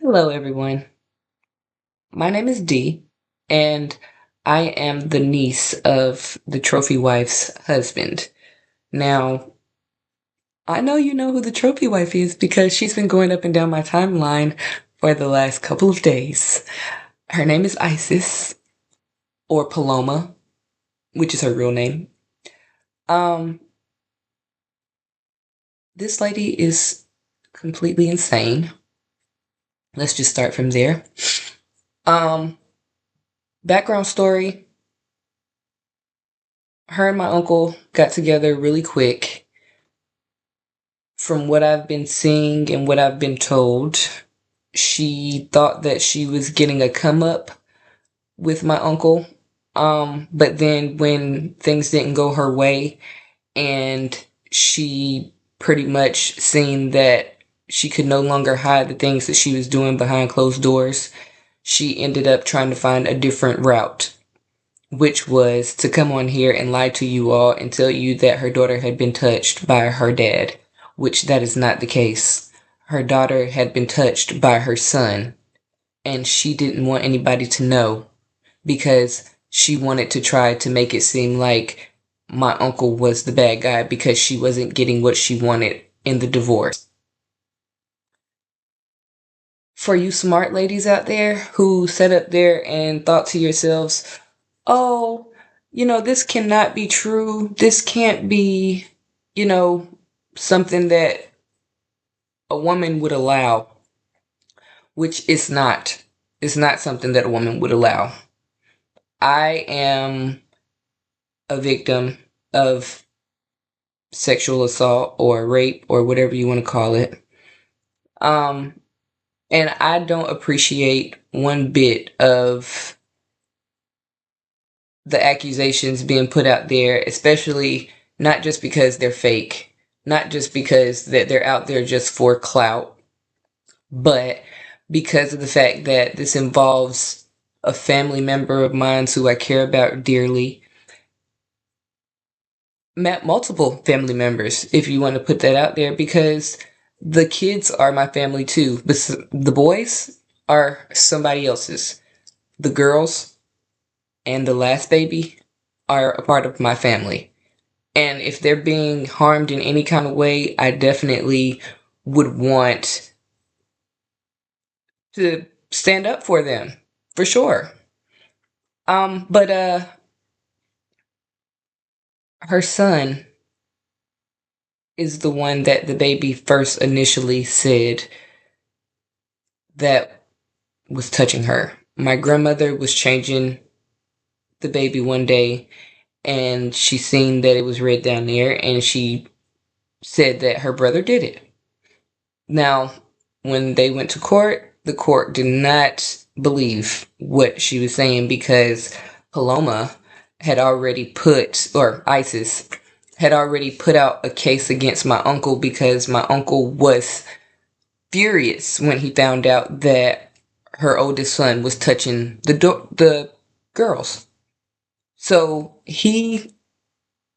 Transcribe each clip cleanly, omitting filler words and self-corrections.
Hello, everyone. My name is Dee, and I am the niece of the trophy wife's husband. Now, I know you know who the trophy wife is because she's been going up and down my timeline for the last couple of days. Her name is Isis, or Paloma, which is her real name. Um, this lady is completely insane. Let's just start from there. Um, Background story. Her and my uncle got together really quick. From what I've been seeing and what I've been told, she thought that she was getting a come up with my uncle. But then when things didn't go her way and she pretty much seen that she could no longer hide the things that she was doing behind closed doors, she ended up trying to find a different route, which was to come on here and lie to you all and tell you that her daughter had been touched by her dad, which that is not the case. Her daughter had been touched by her son, and she didn't want anybody to know because she wanted to try to make it seem like my uncle was the bad guy because she wasn't getting what she wanted in the divorce. For you smart ladies out there who sat up there and thought to yourselves, oh, this cannot be true. This can't be, you know, something that a woman would allow, which it's not. It's not something that a woman would allow. I am a victim of sexual assault or rape or whatever you want to call it. Um, and I don't appreciate one bit of the accusations being put out there, especially not just because they're fake, not just because that they're out there just for clout, but because of the fact that this involves a family member of mine who I care about dearly. Met multiple family members, if you want to put that out there, because the kids are my family too. The boys are somebody else's. The girls and the last baby are a part of my family. And if they're being harmed in any kind of way, I definitely would want to stand up for them, for sure. But her son is the one that the baby first initially said that was touching her. My grandmother was changing the baby one day and she seen that it was red down there and she said that her brother did it. Now, when they went to court, the court did not believe what she was saying because Paloma had already or Isis had already put out a case against my uncle because my uncle was furious when he found out that her oldest son was touching the girls. So he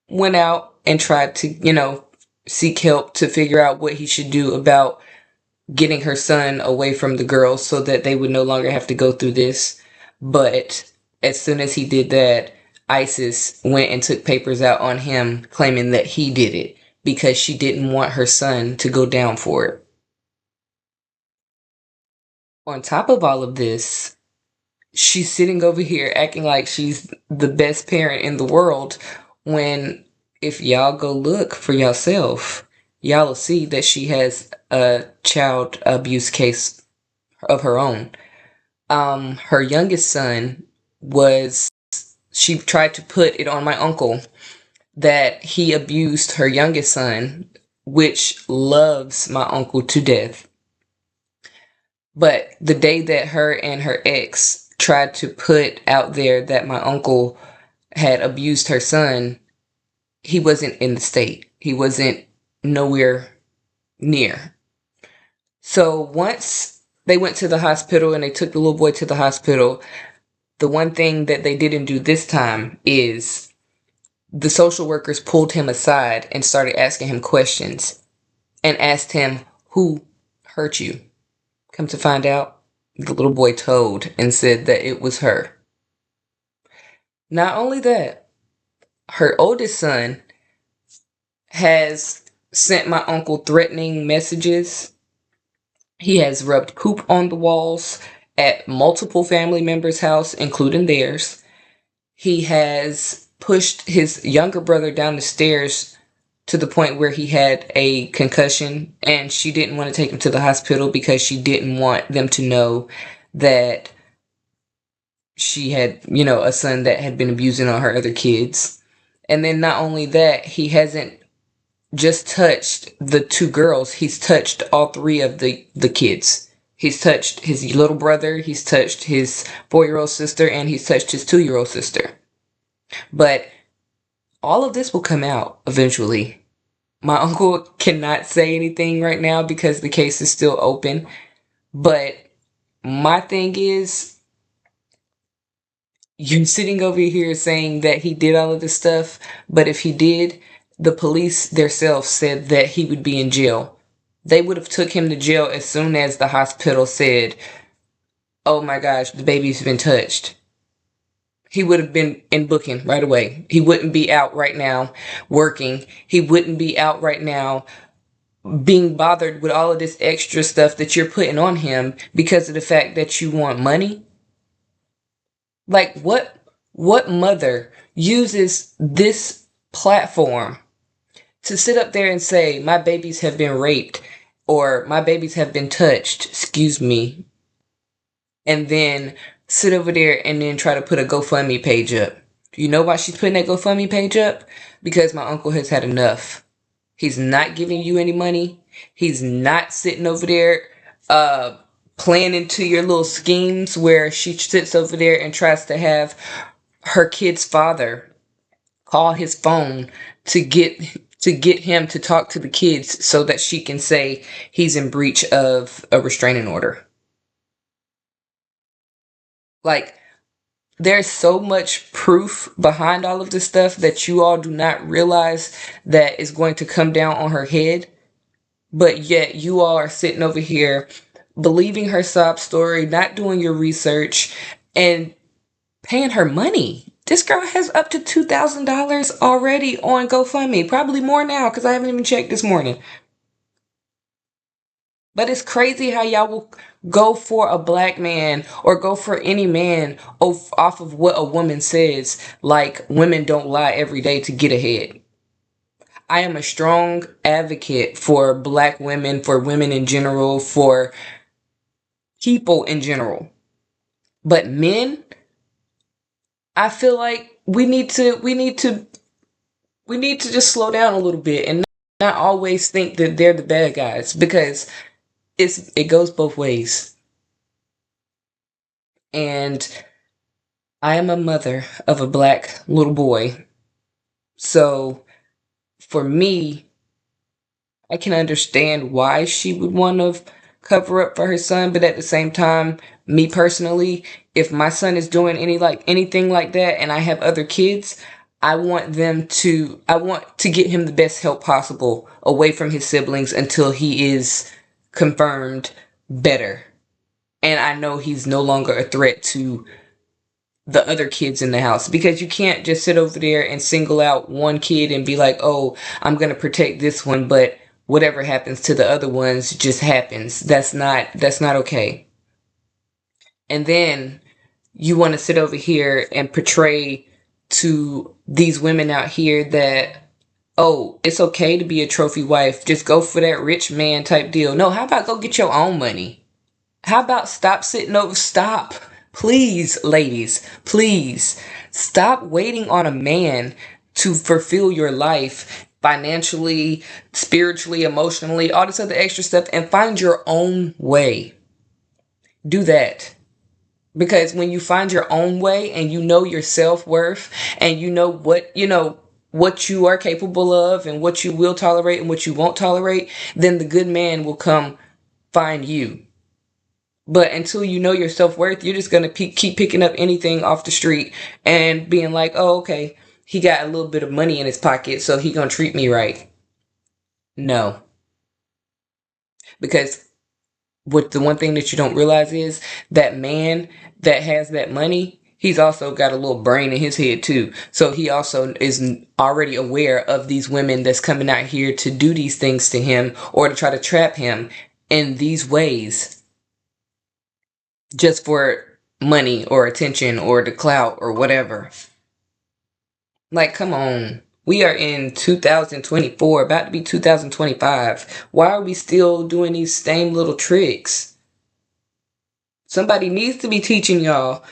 went out and tried to, seek help to figure out what he should do about getting her son away from the girls so that they would no longer have to go through this. But as soon as he did that, Isis went and took papers out on him claiming that he did it because she didn't want her son to go down for it. On top of all of this, she's sitting over here acting like she's the best parent in the world when if y'all go look for yourself, y'all will see that she has a child abuse case of her own. Her youngest son was, she tried to put it on my uncle that he abused her youngest son, which loves my uncle to death. But the day that her and her ex tried to put out there that my uncle had abused her son, he wasn't in the state. He wasn't nowhere near. So once they went to the hospital and they took the little boy to the hospital, the one thing that they didn't do this time is the social workers pulled him aside and started asking him questions and asked him, who hurt you? Come to find out, the little boy told and said that it was her. Not only that, her oldest son has sent my uncle threatening messages. He has rubbed poop on the walls at multiple family members' house, including theirs. He has pushed his younger brother down the stairs to the point where he had a concussion, and she didn't want to take him to the hospital because she didn't want them to know that she had, a son that had been abusing all her other kids. And then not only that, he hasn't just touched the two girls, he's touched all three of the kids. He's touched his little brother, he's touched his 4-year-old sister, and he's touched his 2-year-old sister. But all of this will come out eventually. My uncle cannot say anything right now because the case is still open. But my thing is, you're sitting over here saying that he did all of this stuff, but if he did, the police themselves said that he would be in jail. They would have took him to jail as soon as the hospital said, oh my gosh, the baby's been touched. He would have been in booking right away. He wouldn't be out right now working. He wouldn't be out right now being bothered with all of this extra stuff that you're putting on him because of the fact that you want money. Like, what mother uses this platform to sit up there and say, my babies have been raped or my babies have been touched, excuse me, and then sit over there and then try to put a GoFundMe page up? Do you know why she's putting that GoFundMe page up? Because my uncle has had enough. He's not giving you any money. He's not sitting over there playing into your little schemes where she sits over there and tries to have her kid's father call his phone to get him to talk to the kids so that she can say he's in breach of a restraining order. Like, there's so much proof behind all of this stuff that you all do not realize that is going to come down on her head. But yet you all are sitting over here believing her sob story, not doing your research, and paying her money. This girl has up to $2,000 already on GoFundMe. Probably more now because I haven't even checked this morning. But it's crazy how y'all will go for a black man or go for any man off of what a woman says. Like, women don't lie every day to get ahead. I am a strong advocate for black women, for women in general, for people in general. But men, I feel like we need to just slow down a little bit and not always think that they're the bad guys, because it goes both ways. And I am a mother of a black little boy. So for me, I can understand why she would want to cover up for her son, but at the same time, me personally, if my son is doing anything like that and I have other kids, I want to get him the best help possible away from his siblings until he is confirmed better. And I know he's no longer a threat to the other kids in the house, because you can't just sit over there and single out one kid and be like, oh, I'm going to protect this one, but whatever happens to the other ones just happens. That's not okay. And then you want to sit over here and portray to these women out here that, oh, it's okay to be a trophy wife. Just go for that rich man type deal. No, how about go get your own money? How about stop. Please, ladies, please stop waiting on a man to fulfill your life financially, spiritually, emotionally, all this other extra stuff, and find your own way. Do that. Because when you find your own way and you know your self-worth and you know what you are capable of and what you will tolerate and what you won't tolerate, then the good man will come find you. But until you know your self-worth, you're just going to keep picking up anything off the street and being like, oh, okay, he got a little bit of money in his pocket, so he going to treat me right. No. Because what the one thing that you don't realize is that man that has that money, he's also got a little brain in his head too. So he also is already aware of these women that's coming out here to do these things to him or to try to trap him in these ways just for money or attention or the clout or whatever. Like, come on. We are in 2024, about to be 2025. Why are we still doing these same little tricks? Somebody needs to be teaching y'all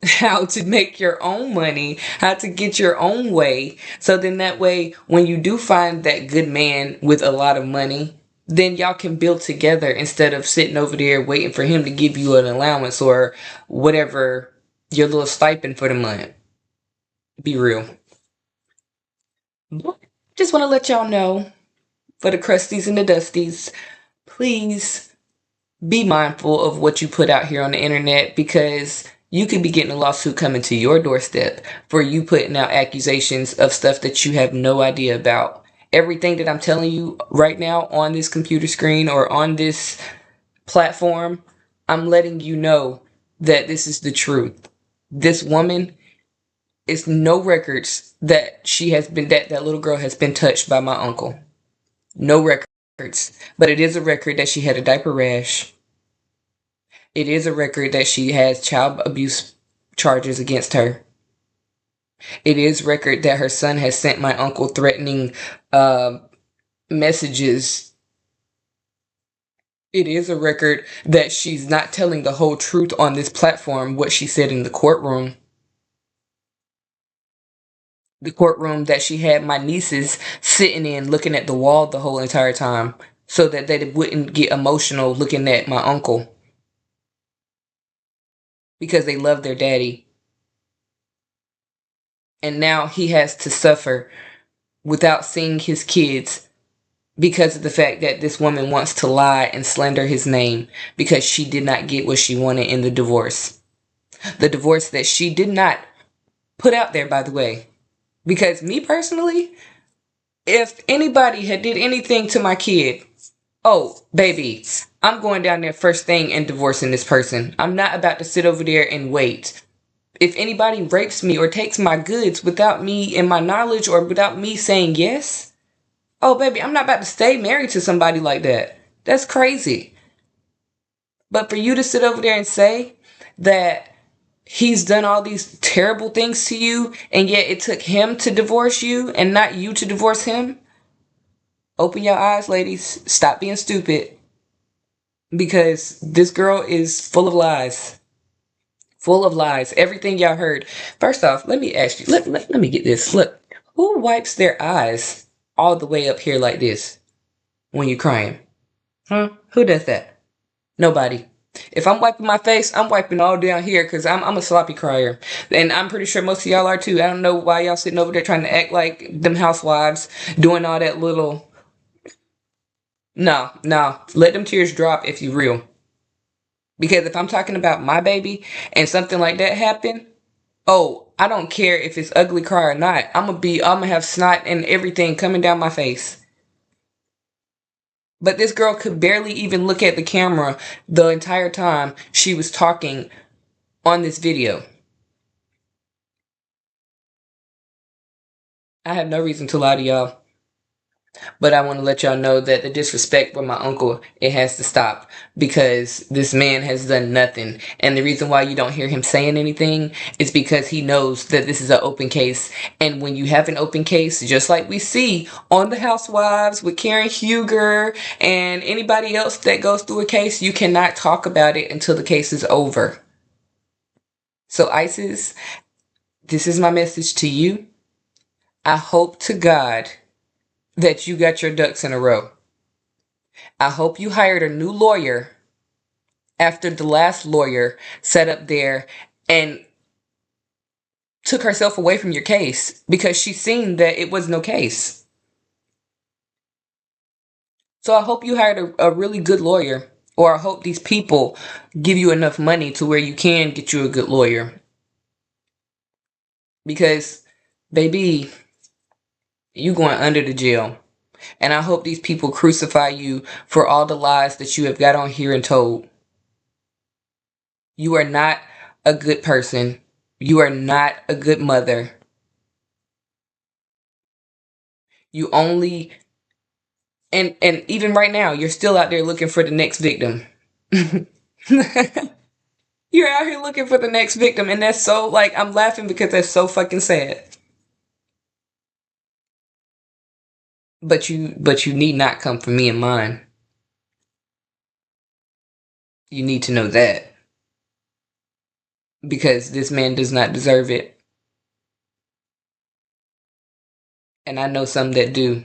how to make your own money, how to get your own way. So then that way, when you do find that good man with a lot of money, then y'all can build together instead of sitting over there waiting for him to give you an allowance or whatever your little stipend for the month. Be real. Just want to let y'all know, for the crusties and the dusties, please be mindful of what you put out here on the internet, because you could be getting a lawsuit coming to your doorstep for you putting out accusations of stuff that you have no idea about. Everything that I'm telling you right now on this computer screen or on this platform, I'm letting you know that this is the truth. This woman, is no records that she has been, that little girl has been touched by my uncle. No records. But it is a record that she had a diaper rash. It is a record that she has child abuse charges against her. It is record that her son has sent my uncle threatening messages. It is a record that she's not telling the whole truth on this platform, what she said in the courtroom. The courtroom that she had my nieces sitting in looking at the wall the whole entire time so that they wouldn't get emotional looking at my uncle, because they love their daddy. And now he has to suffer without seeing his kids because of the fact that this woman wants to lie and slander his name because she did not get what she wanted in the divorce. The divorce that she did not put out there, by the way. Because me personally, if anybody had did anything to my kid, oh, baby, I'm going down there first thing and divorcing this person. I'm not about to sit over there and wait. If anybody rapes me or takes my goods without me and my knowledge or without me saying yes, oh, baby, I'm not about to stay married to somebody like that. That's crazy. But for you to sit over there and say that he's done all these terrible things to you, and yet it took him to divorce you and not you to divorce him, open your eyes, ladies. Stop being stupid. Because this girl is full of lies. Full of lies. Everything y'all heard. First off, let me ask you. Let me get this. Look, who wipes their eyes all the way up here like this when you're crying? Huh? Who does that? Nobody. If I'm wiping my face, I'm wiping all down here because I'm a sloppy crier. And I'm pretty sure most of y'all are too. I don't know why y'all sitting over there trying to act like them housewives doing all that little... No. Let them tears drop if you real. Because if I'm talking about my baby and something like that happen, oh, I don't care if it's ugly cry or not. I'm gonna have snot and everything coming down my face. But this girl could barely even look at the camera the entire time she was talking on this video. I have no reason to lie to y'all. But I want to let y'all know that the disrespect for my uncle, it has to stop, because this man has done nothing. And the reason why you don't hear him saying anything is because he knows that this is an open case. And when you have an open case, just like we see on The Housewives with Karen Huger and anybody else that goes through a case, you cannot talk about it until the case is over. So ISIS, this is my message to you. I hope to God that you got your ducks in a row. I hope you hired a new lawyer after the last lawyer sat up there and took herself away from your case because she seen that it was no case. So I hope you hired a really good lawyer, or I hope these people give you enough money to where you can get you a good lawyer. Because, baby, you going under the jail. And I hope these people crucify you for all the lies that you have got on here and told. You are not a good person. You are not a good mother. You only, and even right now, you're still out there looking for the next victim. You're out here looking for the next victim, and that's so, like, I'm laughing because that's so fucking sad. But you need not come for me and mine. You need to know that. Because this man does not deserve it. And I know some that do.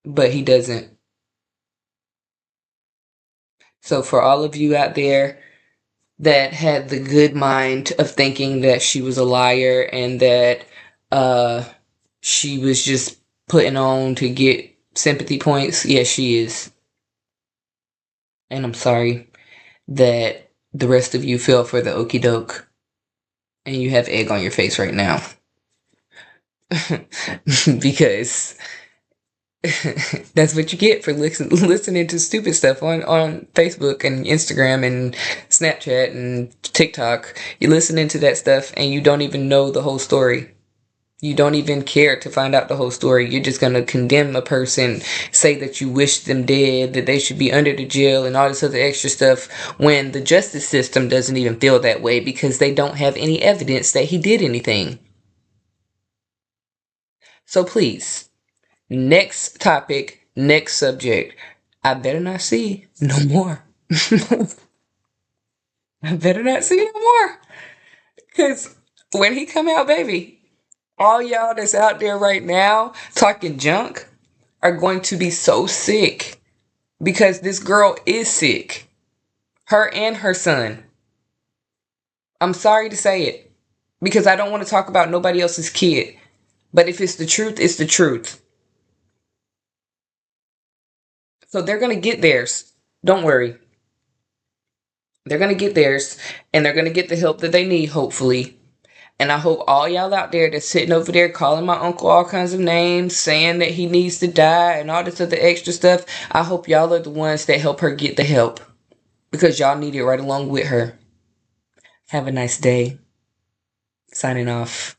But he doesn't. So for all of you out there that had the good mind of thinking that she was a liar and that she was just putting on to get sympathy points, yes, she is. And I'm sorry that the rest of you fell for the okie doke and you have egg on your face right now. Because that's what you get for listening to stupid stuff on Facebook and Instagram and Snapchat and TikTok. You're listening to that stuff and you don't even know the whole story. You don't even care to find out the whole story. You're just going to condemn a person, say that you wish them dead, that they should be under the jail and all this other extra stuff, when the justice system doesn't even feel that way because they don't have any evidence that he did anything. So please, next topic, next subject. I better not see no more. I better not see no more. Because when he come out, baby, all y'all that's out there right now talking junk are going to be so sick because this girl is sick. Her and her son. I'm sorry to say it because I don't want to talk about nobody else's kid. But if it's the truth, it's the truth. So they're going to get theirs. Don't worry. They're going to get theirs and they're going to get the help that they need, hopefully. And I hope all y'all out there that's sitting over there calling my uncle all kinds of names, saying that he needs to die and all this other extra stuff, I hope y'all are the ones that help her get the help. Because y'all need it right along with her. Have a nice day. Signing off.